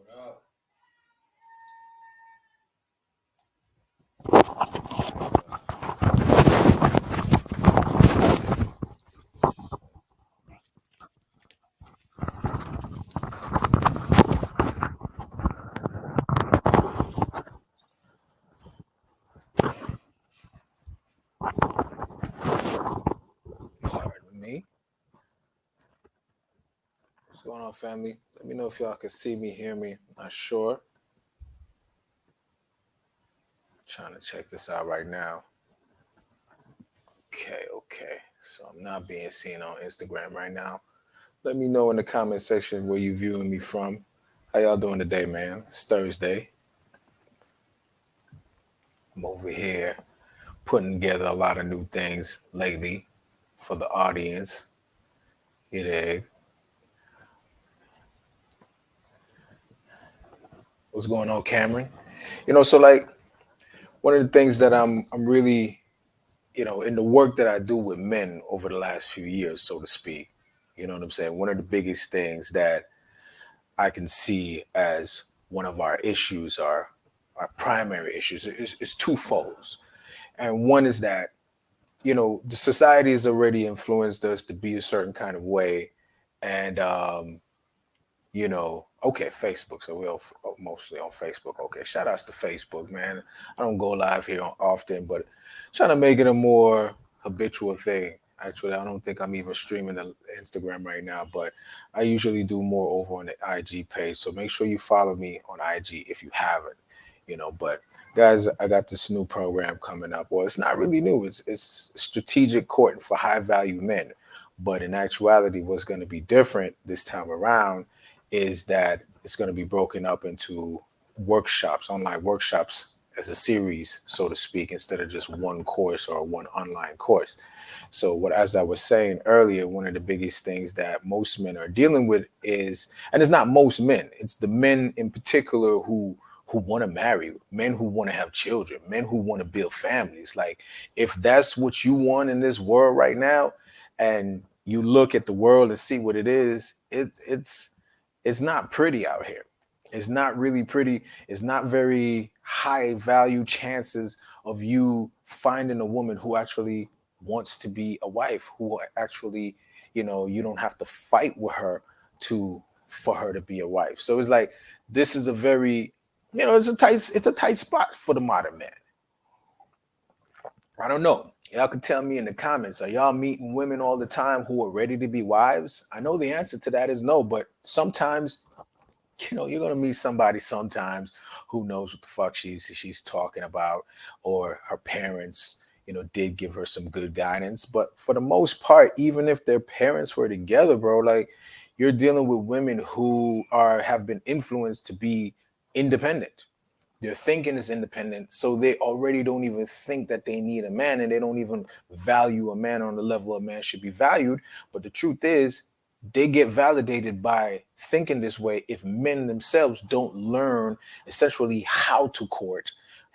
What up? Pardon me. What's going on, family? Let me know if y'all can see me, hear me. Not sure. Trying to check this out right now. Okay. So I'm not being seen on Instagram right now. Let me know in the comment section where you viewing me from. How y'all doing today, man? It's Thursday. I'm over here putting together a lot of new things lately for the audience. You dig? What's going on, Cameron? So like one of the things that I'm really in the work that I do with men over the last few years, so to speak, you know what I'm saying? One of the biggest things that I can see as one of our issues, our primary issues, is twofold. And one is that, the society has already influenced us to be a certain kind of way. And, okay, Facebook. So we're mostly on Facebook. Okay, shout outs to Facebook, man. I don't go live here often, but trying to make it a more habitual thing. Actually, I don't think I'm even streaming the Instagram right now, but I usually do more over on the IG page. So make sure you follow me on IG if you haven't. But guys, I got this new program coming up. Well, it's not really new. It's strategic courting for high value men. But in actuality, what's going to be different this time around is that it's going to be broken up into workshops, online workshops as a series, so to speak, instead of just one course or one online course. So, as I was saying earlier, one of the biggest things that most men are dealing with is, and it's not most men, it's the men in particular who want to marry, men who want to have children, men who want to build families. Like, if that's what you want in this world right now, and you look at the world and see what it is, it's not pretty out here. It's not really pretty. It's not very high value chances of you finding a woman who actually wants to be a wife, who actually, you don't have to fight with her to for her to be a wife. So it's like this is a very, it's a tight spot for the modern man. I don't know. Y'all can tell me in the comments. Are y'all meeting women all the time who are ready to be wives? I know the answer to that is no, but sometimes, you're gonna meet somebody sometimes who knows what the fuck she's talking about, or her parents, did give her some good guidance. But for the most part, even if their parents were together, bro, like you're dealing with women who have been influenced to be independent. Their thinking is independent, so they already don't even think that they need a man, and they don't even value a man on the level a man should be valued. But the truth is, they get validated by thinking this way if men themselves don't learn essentially how to court,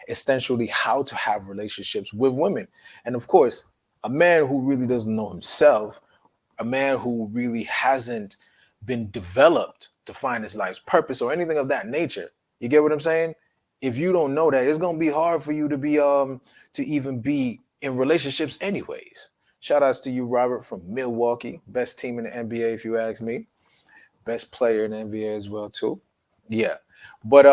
essentially how to have relationships with women. And of course, a man who really doesn't know himself, a man who really hasn't been developed to find his life's purpose or anything of that nature. You get what I'm saying? If you don't know that, it's gonna be hard for you to be to even be in relationships anyways. Shout outs to you, Robert, from Milwaukee. Best team in the NBA, if you ask me. Best player in the NBA as well, too. Yeah. But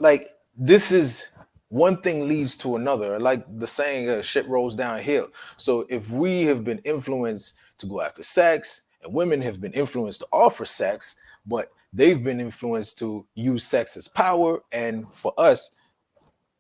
like this is one thing leads to another. Like the saying, shit rolls downhill. So if we have been influenced to go after sex, and women have been influenced to offer sex, but they've been influenced to use sex as power, and for us,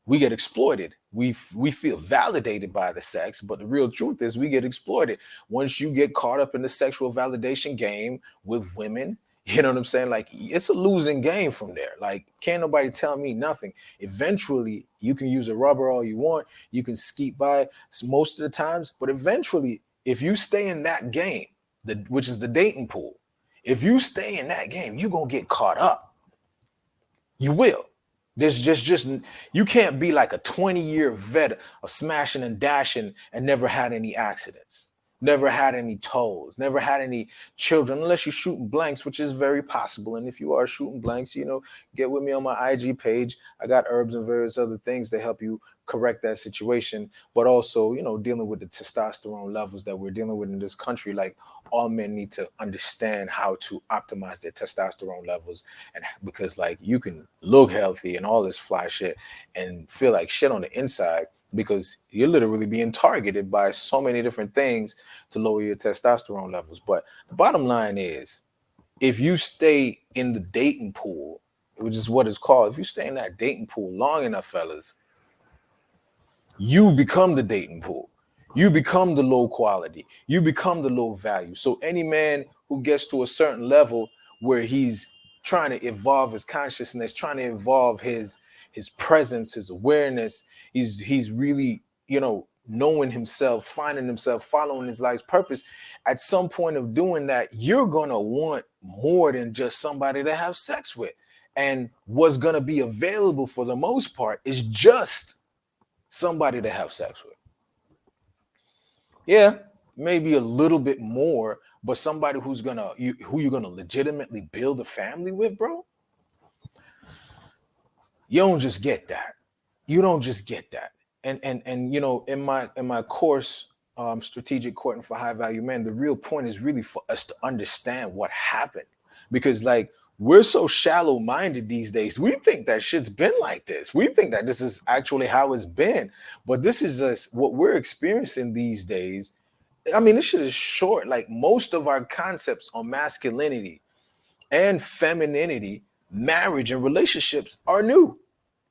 we get exploited. We feel validated by the sex, but the real truth is we get exploited. Once you get caught up in the sexual validation game with women, you know what I'm saying? Like it's a losing game from there. Like can't nobody tell me nothing. Eventually, you can use a rubber all you want. You can skeet by most of the times, but eventually, if you stay in that game, which is the dating pool, if you stay in that game, you're gonna get caught up. You will. There's just you can't be like a 20-year vet of smashing and dashing and never had any accidents. never had any toes, never had any children, unless you're shooting blanks, which is very possible. And if you are shooting blanks, get with me on my IG page. I got herbs and various other things to help you correct that situation, but also, dealing with the testosterone levels that we're dealing with in this country. Like, all men need to understand how to optimize their testosterone levels. And because, like, you can look healthy and all this fly shit and feel like shit on the inside, because you're literally being targeted by so many different things to lower your testosterone levels. But the bottom line is, if you stay in the dating pool, which is what it's called, if you stay in that dating pool long enough, fellas, you become the dating pool. You become the low quality. You become the low value. So any man who gets to a certain level where he's trying to evolve his consciousness, trying to evolve his presence, his awareness, he's really, knowing himself, finding himself, following his life's purpose. At some point of doing that, you're gonna want more than just somebody to have sex with. And what's gonna be available for the most part is just somebody to have sex with. Yeah, maybe a little bit more, but somebody who you're gonna legitimately build a family with, bro. You don't just get that. You don't just get that. And in my course, strategic courting for high value men, the real point is really for us to understand what happened, because, like, we're so shallow minded these days. We think that shit's been like this. We think that this is actually how it's been, but this is just what we're experiencing these days. I mean, this shit is short. Like, most of our concepts on masculinity and femininity, marriage and relationships are new.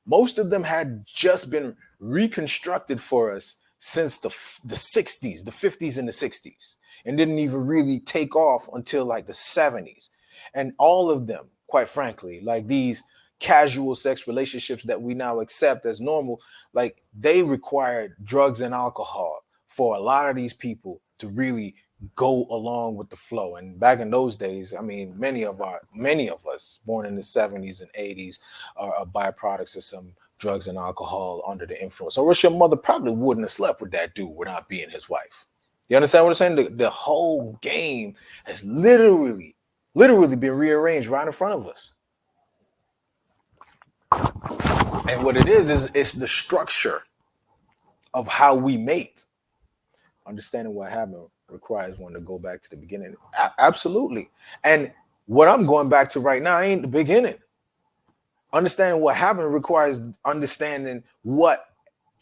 Most of them had just been reconstructed for us since the 60s, the 50s and the 60s, and didn't even really take off until like the 70s. And all of them, quite frankly, like these casual sex relationships that we now accept as normal, like, they required drugs and alcohol for a lot of these people to really go along with the flow. And back in those days, I mean, many of us born in the 70s and 80s are byproducts of some drugs and alcohol under the influence. Or else your mother probably wouldn't have slept with that dude without being his wife. You understand what I'm saying? The whole game has literally been rearranged right in front of us. And what it is it's the structure of how we mate. Understanding what happened requires one to go back to the beginning. Absolutely. And what I'm going back to right now ain't the beginning. Understanding what happened requires understanding what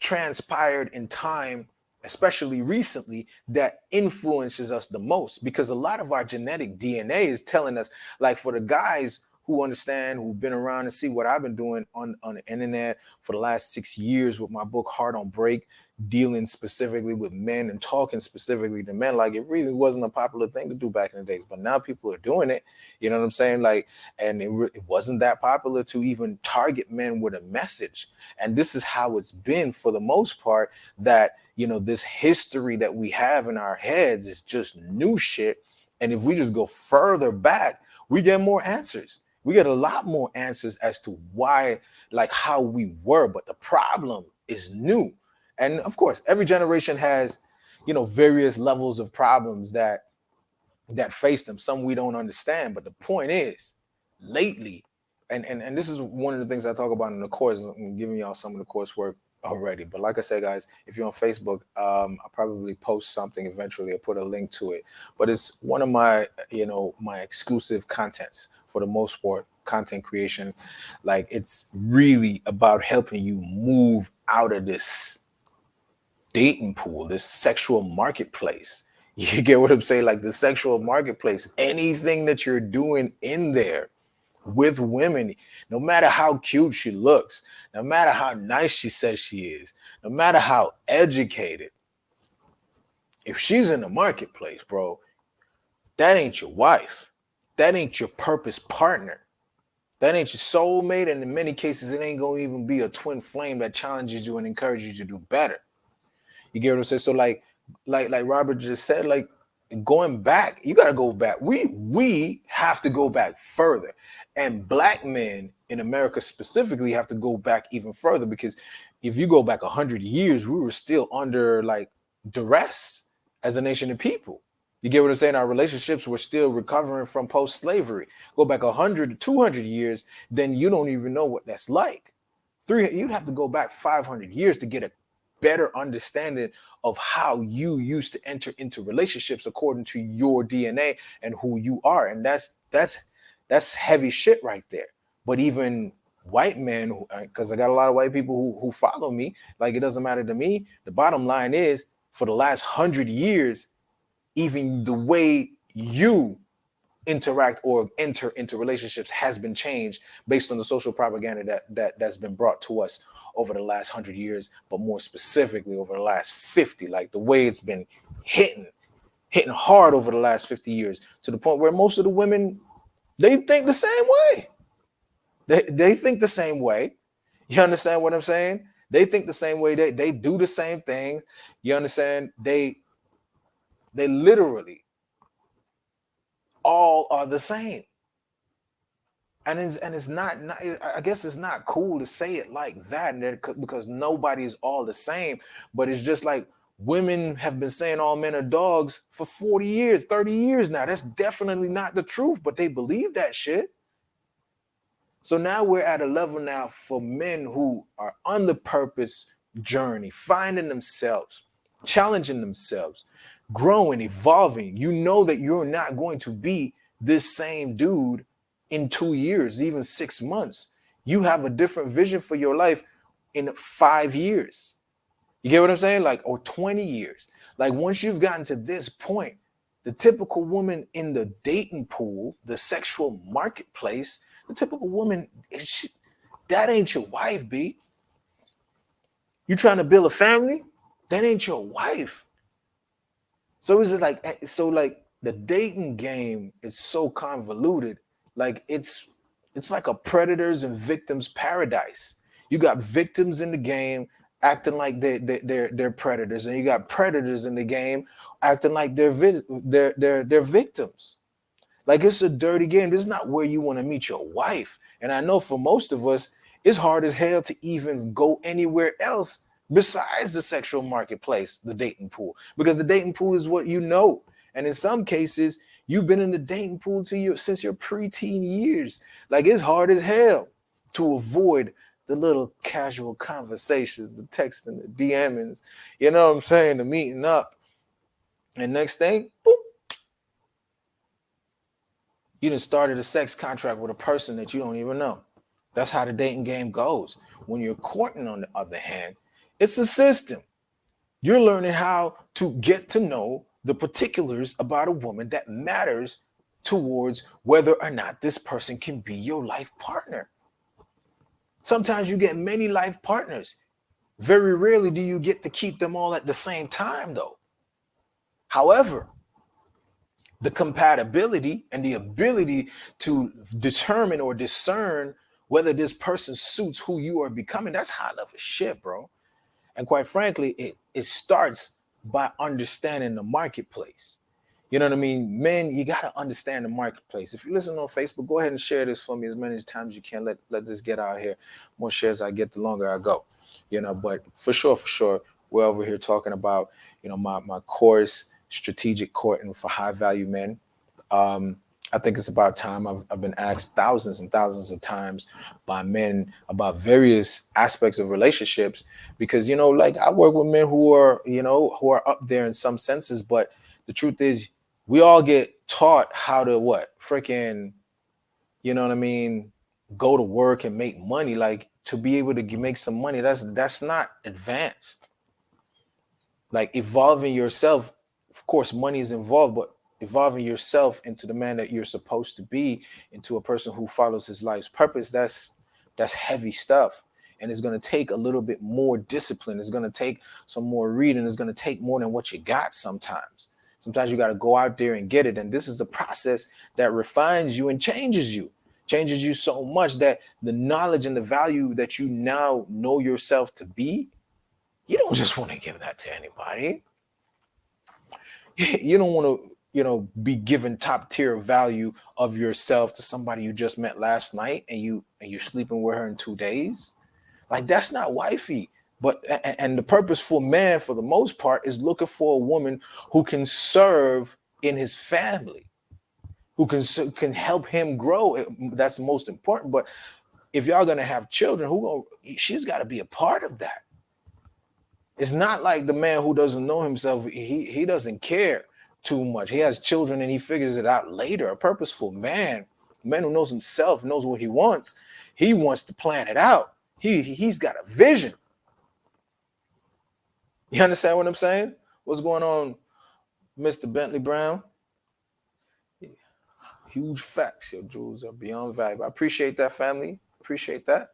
transpired in time, especially recently, that influences us the most. Because a lot of our genetic DNA is telling us, like, for the guys who understand, who've been around and see what I've been doing on the internet for the last 6 years with my book Heart on Break, dealing specifically with men and talking specifically to men. Like, it really wasn't a popular thing to do back in the days, but now people are doing it. You know what I'm saying? Like, and it wasn't that popular to even target men with a message. And this is how it's been for the most part, that, this history that we have in our heads is just new shit. And if we just go further back, we get more answers. We get a lot more answers as to why, like, how we were. But the problem is new. And of course, every generation has, various levels of problems that face them. Some we don't understand. But the point is, lately, and this is one of the things I talk about in the course. I'm giving y'all some of the coursework already. But like I said, guys, if you're on Facebook, I'll probably post something eventually. I'll put a link to it. But it's one of my, my exclusive contents. For the most part, content creation, like, it's really about helping you move out of this dating pool, this sexual marketplace. You get what I'm saying? Like, the sexual marketplace, anything that you're doing in there with women, no matter how cute she looks, no matter how nice she says she is, no matter how educated, if she's in the marketplace, bro, that ain't your wife. That ain't your purpose partner. That ain't your soulmate. And in many cases, it ain't going to even be a twin flame that challenges you and encourages you to do better. You get what I'm saying? So like Robert just said, like, going back, you got to go back. We have to go back further. And Black men in America specifically have to go back even further, because if you go back 100 years, we were still under, like, duress. as a nation of people. You get what I'm saying? Our relationships were still recovering from post-slavery. Go back 100 to 200 years, then you don't even know what that's like. You'd have to go back 500 years to get a better understanding of how you used to enter into relationships according to your DNA and who you are. And that's heavy shit right there. But even white men, because I got a lot of white people who follow me, like it doesn't matter to me. The bottom line is, for the last 100 years, even the way you interact or enter into relationships has been changed based on the social propaganda that's been brought to us over the last 100 years, but more specifically over the last 50. Like the way it's been hitting hard over the last 50 years, to the point where most of the women, they think the same way. They think the same way. You understand what I'm saying? They think the same way. They do the same thing. You understand? They literally all are the same. And it's not, I guess it's not cool to say it like that, because nobody is all the same. But it's just like women have been saying all men are dogs for 40 years, 30 years now. That's definitely not the truth, but they believe that shit. So now we're at a level now for men who are on the purpose journey, finding themselves, challenging themselves, growing, evolving. You know that you're not going to be this same dude in 2 years, even 6 months. You have a different vision for your life in 5 years. You get what I'm saying? Like, or 20 years. Like, once you've gotten to this point, the typical woman in the dating pool, the sexual marketplace, the typical woman, that ain't your wife, B. You trying to build a family? That ain't your wife. So is it like, the dating game is so convoluted. Like it's like a predators and victims paradise. You got victims in the game acting like they're predators, and you got predators in the game acting like they're victims. Like, it's a dirty game. This is not where you want to meet your wife. And I know for most of us, it's hard as hell to even go anywhere else besides the sexual marketplace, the dating pool, because the dating pool is what you know. And in some cases, you've been in the dating pool since your preteen years. Like, it's hard as hell to avoid the little casual conversations, the texting, the DMings, you know what I'm saying, the meeting up. And next thing, boop, you done started a sex contract with a person that you don't even know. That's how the dating game goes. When you're courting, on the other hand, it's a system. You're learning how to get to know the particulars about a woman that matters towards whether or not this person can be your life partner. Sometimes you get many life partners. Very rarely do you get to keep them all at the same time, though. However, the compatibility and the ability to determine or discern whether this person suits who you are becoming, that's high level shit, bro. And quite frankly, it starts by understanding the marketplace. You know what I mean? Men, you got to understand the marketplace. If you listen on Facebook, go ahead and share this for me as many times as you can. Let this get out here. More shares I get, the longer I go. But for sure, we're over here talking about, my course, Strategic Courting for High Value Men. I think it's about time. I've been asked thousands and thousands of times by men about various aspects of relationships, because, like, I work with men who are up there in some senses, but the truth is we all get taught how to freaking, go to work and make money. Like, to be able to make some money, that's not advanced. Like, evolving yourself, of course, money is involved, but evolving yourself into the man that you're supposed to be, into a person who follows his life's purpose, that's heavy stuff. And it's going to take a little bit more discipline. It's going to take some more reading. It's going to take more than what you got sometimes. Sometimes you got to go out there and get it. And this is a process that refines you and changes you so much that the knowledge and the value that you now know yourself to be, you don't just want to give that to anybody. You don't want to, be given top tier value of yourself to somebody you just met last night and you're sleeping with her in 2 days. Like, that's not wifey. But and the purposeful man, for the most part, is looking for a woman who can serve in his family, who can help him grow. That's most important. But if y'all gonna have children, she's got to be a part of that. It's not like the man who doesn't know himself, he doesn't care too much. He has children and he figures it out later. A purposeful man, a man who knows himself, knows what he wants to plan it out. He's got a vision. You understand what I'm saying? What's going on, Mr. Bentley Brown? Huge facts. Your jewels are beyond valuable. I appreciate that, family. Appreciate that.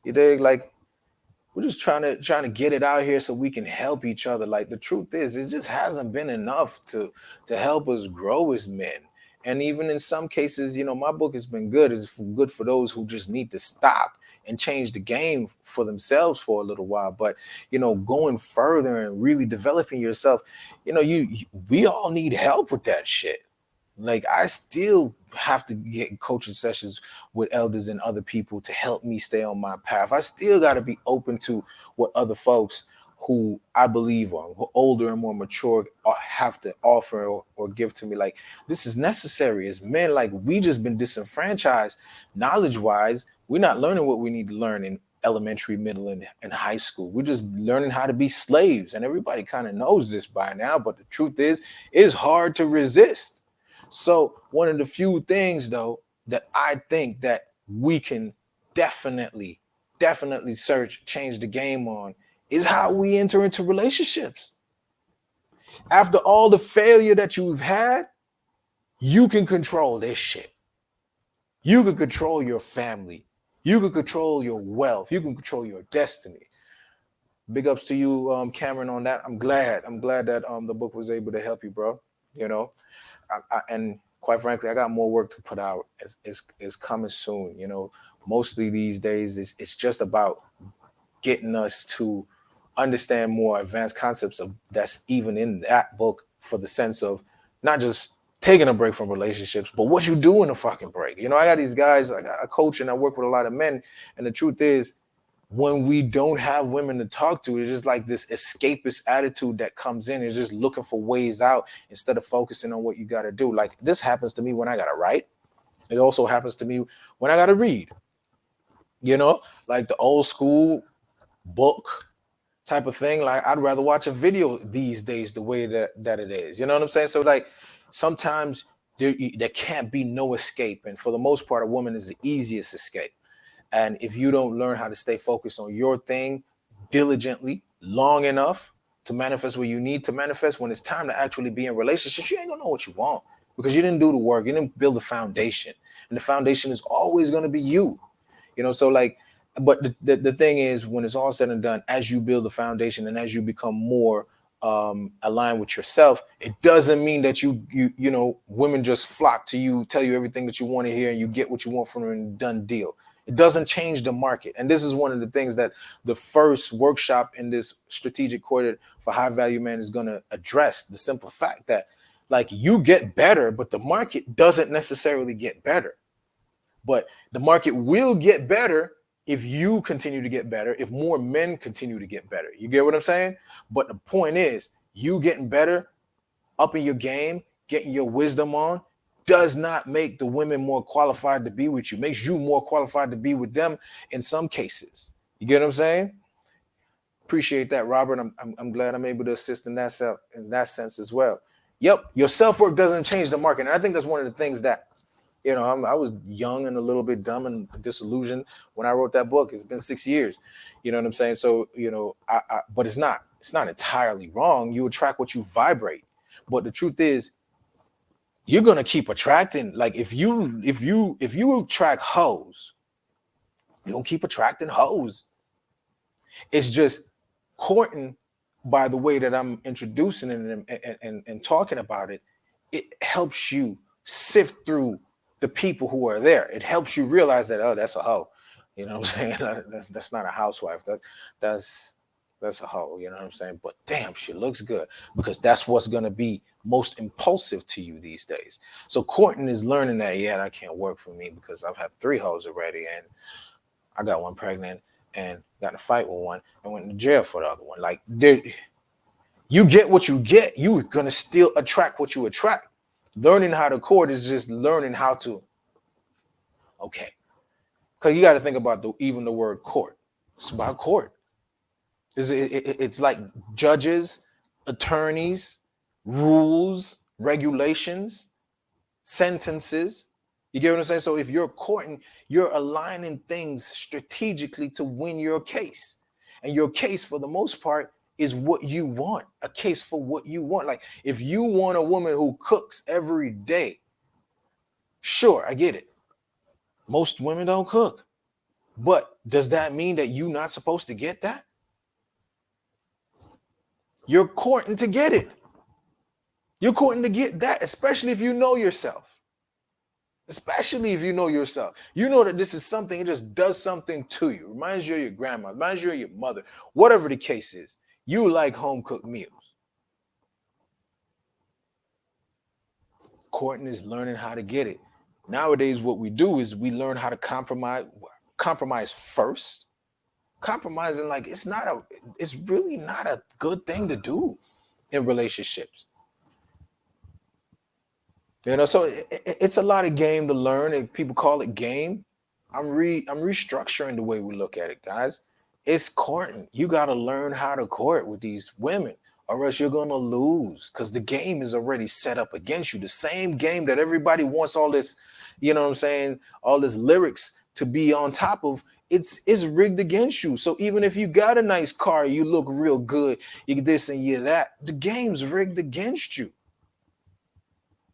You dig? Like, we're just trying to get it out here so we can help each other. Like, the truth is, it just hasn't been enough to help us grow as men. And even in some cases, my book has been good. It's good for those who just need to stop and change the game for themselves for a little while. But going further and really developing yourself, we all need help with that shit. Like, I still have to get coaching sessions with elders and other people to help me stay on my path. I still got to be open to what other folks who I believe are older and more mature have to offer or give to me. Like, this is necessary as men. Like, we just been disenfranchised knowledge wise. We're not learning what we need to learn in elementary, middle, and high school. We're just learning how to be slaves. And everybody kind of knows this by now. But the truth is, it's hard to resist. So one of the few things, though, that I think that we can definitely change the game on is how we enter into relationships. After all the failure that you've had, you can control this shit. You can control your family. You can control your wealth. You can control your destiny. Big ups to you, Cameron, on that. I'm glad that the book was able to help you, bro. And quite frankly, I got more work to put out. It's coming soon. Mostly these days, it's just about getting us to understand more advanced concepts of that's even in that book, for the sense of not just taking a break from relationships, but what you do in a fucking break. I got these guys, I got a coach and I work with a lot of men. And the truth is, when we don't have women to talk to, it's just like this escapist attitude that comes in. It's just looking for ways out instead of focusing on what you got to do. Like, this happens to me when I got to write. It also happens to me when I got to read, like the old school book type of thing. Like, I'd rather watch a video these days the way that it is. You know what I'm saying? So, like, sometimes there can't be no escape. And for the most part, a woman is the easiest escape. And if you don't learn how to stay focused on your thing diligently long enough to manifest what you need to manifest, when it's time to actually be in relationships, you ain't gonna know what you want, because you didn't do the work. You didn't build the foundation. And the foundation is always going to be you. So like, but the thing is, when it's all said and done, as you build the foundation and as you become more aligned with yourself, it doesn't mean that you women just flock to you, tell you everything that you want to hear, and you get what you want from them and done deal. It doesn't change the market. And this is one of the things that the first workshop in this strategic quarter for high value man is going to address. The simple fact that, like, you get better, but the market doesn't necessarily get better. But the market will get better if you continue to get better, if more men continue to get better. You get what I'm saying? But the point is, you getting better, upping your game, getting your wisdom on, does not make the women more qualified to be with you. Makes you more qualified to be with them in some cases. You get what I'm saying? Appreciate that, Robert. I'm glad I'm able to assist in that sense as well. Yep, your self-work doesn't change the market. And I think that's one of the things that, I was young and a little bit dumb and disillusioned when I wrote that book. It's been 6 years. You know what I'm saying? So, but it's not entirely wrong. You attract what you vibrate. But the truth is, you're gonna keep attracting. Like, if you attract hoes, you're gonna keep attracting hoes. It's just courting, by the way that I'm introducing it and talking about it, it helps you sift through the people who are there. It helps you realize that, oh, that's a hoe. You know what I'm saying? That's not a housewife. That's a hoe. You know what I'm saying? But damn, she looks good, because that's what's going to be most impulsive to you these days. So courting is learning that, that can't work for me because I've had 3 hoes already and I got one pregnant. and got in a fight with one and went to jail for the other one. Like, you get what you get. You're gonna still attract what you attract. Learning how to court is just learning how to. Okay, because you got to think about even the word court. It's about court. It's like judges, attorneys, rules, regulations, sentences. You get what I'm saying? So if you're courting, you're aligning things strategically to win your case. And your case, for the most part, is what you want. A case for what you want. Like, if you want a woman who cooks every day, sure, I get it. Most women don't cook. But does that mean that you're not supposed to get that? You're courting to get it. You're courting to get that, especially if you know yourself. Especially if you know yourself. You know that this is something, it just does something to you. Reminds you of your grandma, reminds you of your mother, whatever the case is. You like home cooked meals. Courting is learning how to get it. Nowadays, what we do is we learn how to compromise first. Compromising, like, it's really not a good thing to do in relationships. So it's a lot of game to learn, and people call it game. I'm restructuring the way we look at it, guys. It's courting. You got to learn how to court with these women, or else you're gonna lose, because the game is already set up against you. The same game that everybody wants all this, you know what I'm saying, all this lyrics to be on top of. It's rigged against you. So even if you got a nice car, you look real good, you this and you that, the game's rigged against you.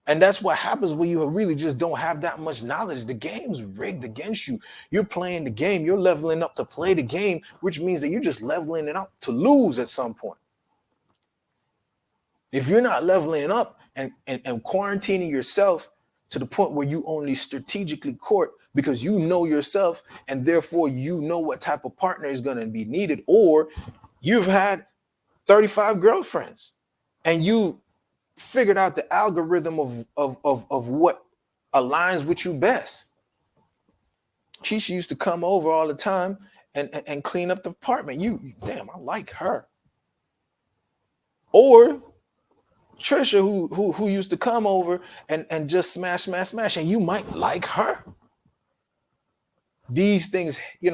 And that's what happens when you really just don't have that much knowledge. The game's rigged against you. You're playing the game. You're leveling up to play the game, which means that you're just leveling it up to lose at some point. If you're not leveling it up and quarantining yourself to the point where you only strategically court because you know yourself, and therefore you know what type of partner is going to be needed, or you've had 35 girlfriends and you figured out the algorithm of what aligns with you best. Keisha used to come over all the time and clean up the apartment. Damn, I like her. Or Trisha, who used to come over and just smash, and you might like her. These things, you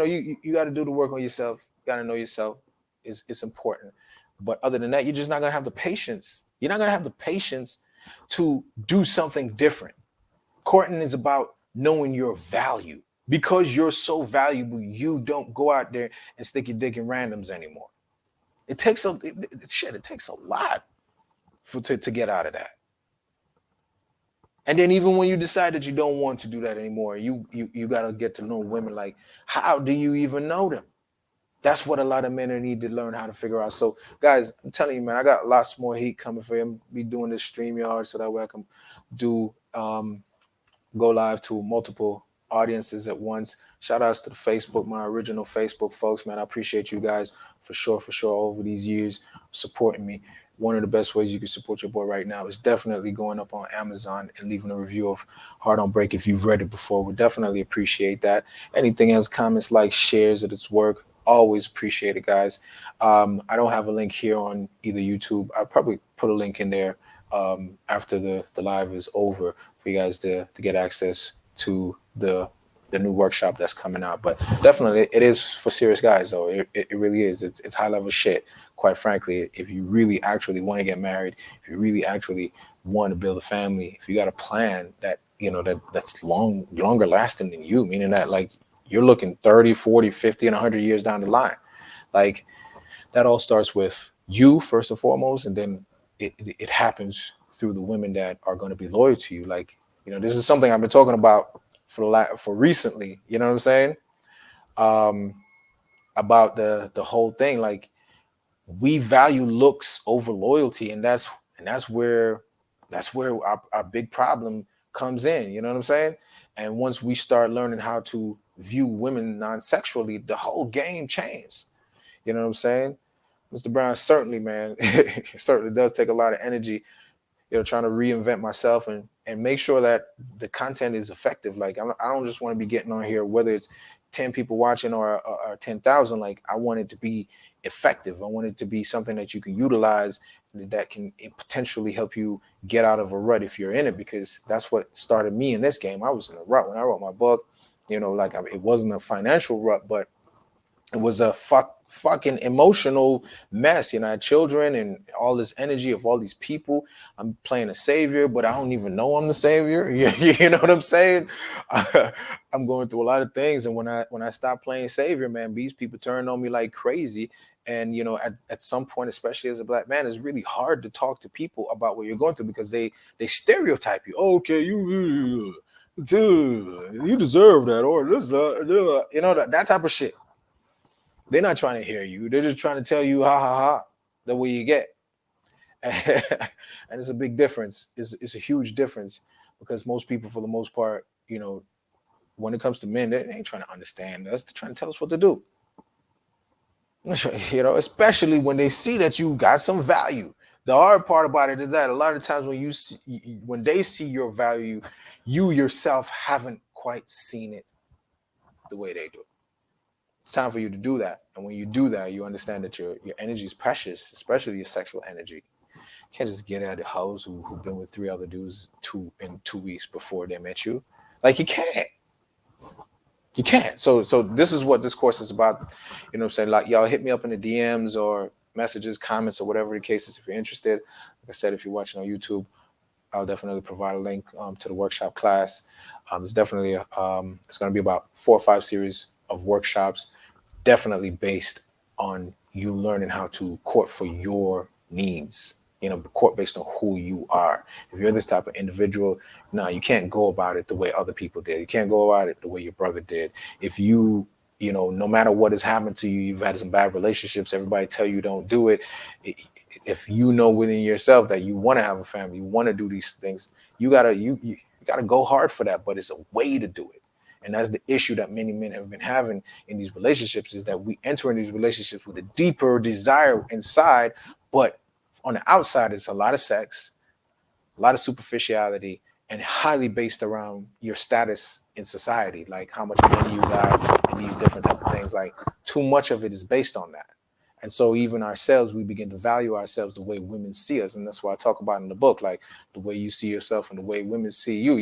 got to do the work on yourself. You got to know yourself. It's important. But other than that, you're just not going to have the patience. You're not going to have the patience to do something different. Courting is about knowing your value. Because you're so valuable, you don't go out there and stick your dick in randoms anymore. It takes a lot to get out of that. And then even when you decide that you don't want to do that anymore, you got to get to know women. Like, how do you even know them? That's what a lot of men need to learn how to figure out. So, guys, I'm telling you, man, I got lots more heat coming for you. Be doing this StreamYard so that way I can do go live to multiple audiences at once. Shout outs to the Facebook, my original Facebook folks, man. I appreciate you guys for sure over these years supporting me. One of the best ways you can support your boy right now is definitely going up on Amazon and leaving a review of Heart on Break if you've read it before. We definitely appreciate that. Anything else, comments, likes, shares of its work, always appreciate it, guys. I don't have a link here on either YouTube. I'll probably put a link in there after the live is over for you guys to get access to the new workshop that's coming out. But definitely it is for serious guys, though. It really is. It's high level shit. Quite frankly, if you really actually want to get married, if you really actually want to build a family, if you got a plan that, that's longer lasting than you, meaning that, like, you're looking 30, 40, 50, and 100 years down the line. Like, that all starts with you first and foremost, and then it happens through the women that are going to be loyal to you. Like, this is something I've been talking about for recently, you know what I'm saying? About the whole thing. Like, we value looks over loyalty, and that's where our big problem comes in. You know what I'm saying? And once we start learning how to view women non-sexually, the whole game changed. You know what I'm saying? Mr. Brown, certainly, man, it certainly does take a lot of energy, trying to reinvent myself and make sure that the content is effective. Like, I don't just want to be getting on here, whether it's 10 people watching or 10,000, like I want it to be effective. I want it to be something that you can utilize that can potentially help you get out of a rut if you're in it, because that's what started me in this game. I was in a rut when I wrote my book, like it wasn't a financial rut, but it was a fucking emotional mess. I had children and all this energy of all these people. I'm playing a savior, but I don't even know I'm the savior. You know what I'm saying? I'm going through a lot of things, and when I stopped playing savior, man, these people turned on me like crazy. And at some point, especially as a black man, it's really hard to talk to people about what you're going through, because they stereotype you. Oh, okay, you deserve that, or this, that type of shit. They're not trying to hear you. They're just trying to tell you, ha ha ha, the way you get. And it's a big difference. It's a huge difference, because most people, for the most part, when it comes to men, they ain't trying to understand us. They're trying to tell us what to do. Especially when they see that you got some value. The hard part about it is that a lot of times when they see your value, you yourself haven't quite seen it the way they do. It's time for you to do that. And when you do that, you understand that your energy is precious, especially your sexual energy. You can't just get at the hoes who've been with 3 other dudes in 2 weeks before they met you. Like, you can't. You can't. So this is what this course is about. You know what I'm saying? Like, y'all hit me up in the DMs or messages, comments, or whatever the case is if you're interested. Like I said, if you're watching on YouTube, I'll definitely provide a link to the workshop class. It's definitely it's going to be about 4 or 5 series of workshops, definitely based on you learning how to court for your needs, court based on who you are. If you're this type of individual, no, you can't go about it the way other people did. You can't go about it the way your brother did. If you, no matter what has happened to you, you've had some bad relationships, everybody tell you don't do it. If you know within yourself that you want to have a family, you want to do these things, you gotta go hard for that, but it's a way to do it. And that's the issue that many men have been having in these relationships, is that we enter in these relationships with a deeper desire inside, but on the outside, it's a lot of sex, a lot of superficiality, and highly based around your status in society, like how much money you got and these different type of things. Like, too much of it is based on that. And so even ourselves, we begin to value ourselves the way women see us. And that's why I talk about in the book, like the way you see yourself and the way women see you.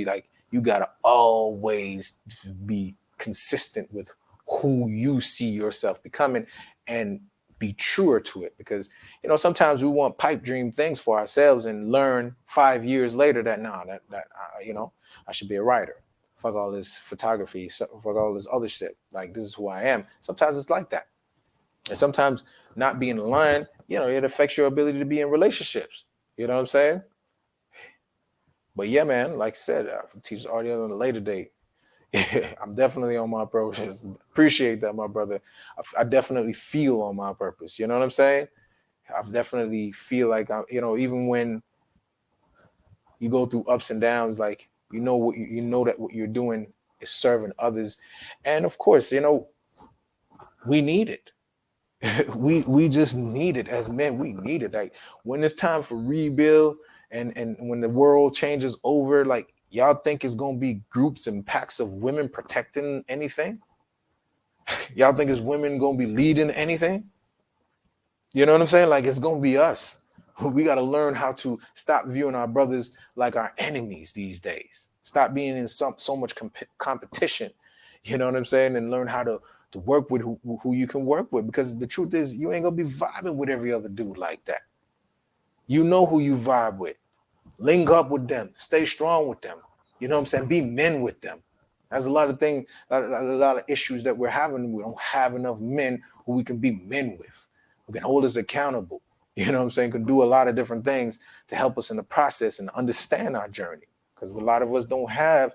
You gotta always be consistent with who you see yourself becoming and be truer to it. Because, sometimes we want pipe dream things for ourselves and learn 5 years later that, I should be a writer. Fuck all this photography, fuck all this other shit. Like, this is who I am. Sometimes it's like that. And sometimes not being aligned, it affects your ability to be in relationships. You know what I'm saying? But yeah, man, like I said, I teach audio on a later date. I'm definitely on my purpose. Appreciate that, my brother. I definitely feel on my purpose. You know what I'm saying? I definitely feel like even when you go through ups and downs, like that what you're doing is serving others, and of course, we need it. we just need it as men. We need it. Like, when it's time for rebuild and when the world changes over, like, y'all think it's gonna be groups and packs of women protecting anything? Y'all think it's women gonna be leading anything? You know what I'm saying? Like, it's gonna be us. We got to learn how to stop viewing our brothers like our enemies these days. Stop being in so much competition. You know what I'm saying? And learn how to work with who you can work with. Because the truth is, you ain't gonna be vibing with every other dude like that. You know who you vibe with. Link up with them. Stay strong with them. You know what I'm saying? Be men with them. There's a lot of things, a lot of issues that we're having. We don't have enough men who we can be men with, who can hold us accountable. You know what I'm saying? Can do a lot of different things to help us in the process and understand our journey. Because a lot of us don't have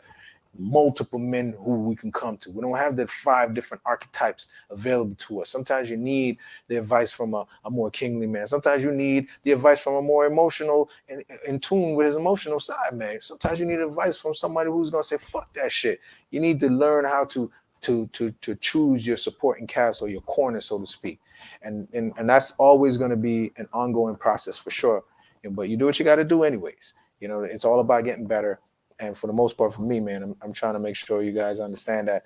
multiple men who we can come to. We don't have the 5 different archetypes available to us. Sometimes you need the advice from a more kingly man. Sometimes you need the advice from a more emotional and in tune with his emotional side, man. Sometimes you need advice from somebody who's going to say, fuck that shit. You need to learn how to choose your supporting cast or your corner, so to speak. And that's always going to be an ongoing process for sure. But you do what you got to do anyways. It's all about getting better. And for the most part, for me, man, I'm trying to make sure you guys understand that,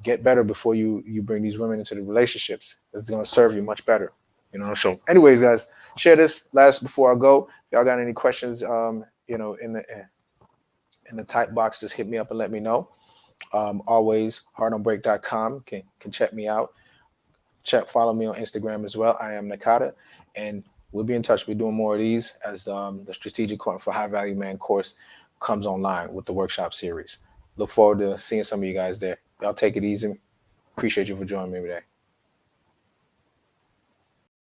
get better before you bring these women into the relationships. It's going to serve you much better. So anyways, guys, share this last before I go. If y'all got any questions, in the type box, just hit me up and let me know. Always heartonbreak.com can check me out. Follow me on Instagram as well. I am Nakata, and we'll be in touch. We're doing more of these as the Strategic Court for High Value Man course comes online with the workshop series. Look forward to seeing some of you guys there. Y'all take it easy. Appreciate you for joining me today.